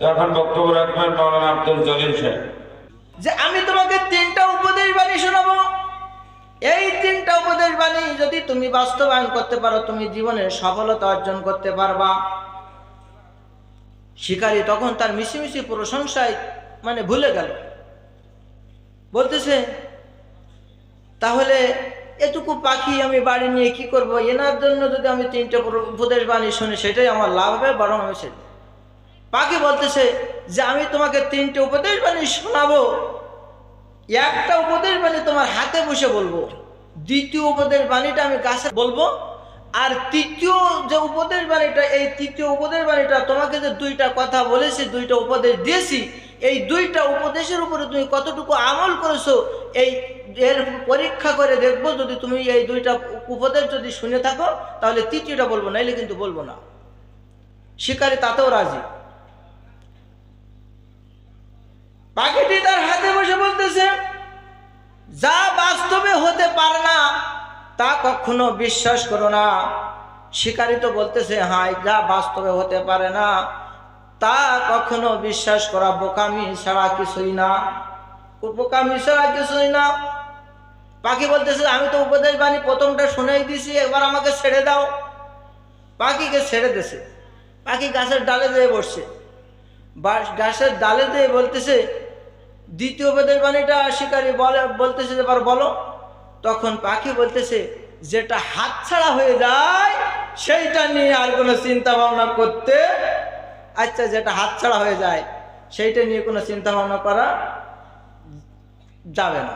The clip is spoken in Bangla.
এখন বক্তব্য রাখবেন মাওলানা আব্দুল জলিল সাহেব। যে আমি তোমাকে 3টা উপদেশ বাণী শোনাবো, এই 3টা উপদেশ বাণী যদি তুমি বাস্তবায়ন করতে পারো তুমি জীবনে সফলতা অর্জন করতে পারবা। শিকারী তখন তার মিশিমিশি প্রশংসায় ভুলে গেল, বলতেছে তাহলে এটুকু পাখি আমি বাড়ি নিয়ে কি করব, এনার জন্য যদি আমি 3টে উপদেশ বাণী শুনি সেটাই আমার লাভ হবে, বরং আমি সে পাখি বলতেছে যে আমি তোমাকে 3টে উপদেশ বাণী শোনাবো, একটা উপদেশ বাণী তোমার হাতে বসে বলবো, দ্বিতীয় উপদেশ বাণীটা আমি গাছে বলবো, আর তৃতীয় যে উপদেশ বাণীটা, এই তৃতীয় উপদেশ বাণীটা তোমাকে যে 2টা কথা বলেছি, 2টা উপদেশ দিয়েছি, এই 2টা উপদেশের উপরে তুমি কতটুকু আমল করেছো এর পরীক্ষা করে দেখবো। যদি তুমি এই 2টা উপদেশ যদি শুনে থাকো তাহলে তৃতীয়টা বলবো, নাইলে কিন্তু বলবো না। শিকারী তাতেও রাজি। পাখিটি তার হাতে বসে বলতেছে যা বাস্তবে হতে পারে না তা কখনো বিশ্বাস করো না। শিকারী তো বলতেছে হ্যাঁ, যা বাস্তবে হতে পারে না তা কখনো বিশ্বাস করা বোকামি ছাড়া কিছুই না, বোকামি ছাড়া কিছুই না। পাখি বলতেছে আমি তো উপদেশ বাণী প্রথমটা শুনেই দিছি, এবার আমাকে ছেড়ে দাও। পাখিকে ছেড়ে দিছে। পাখি গাছের ডালে যেয়ে বসছে, গাছের ডালে যেয়ে বলতেছে দ্বিতীয় উপদেশ বাণীটা। শিকারী বলতেছে এবার বলো। তখন পাখি বলতেছে যেটা হাতছাড়া হয়ে যায় সেইটা নিয়ে আর কোনো চিন্তা ভাবনা করতে, আচ্ছা যেটা হাতছাড়া হয়ে যায় সেইটা নিয়ে কোনো চিন্তা ভাবনা করা যাবে না।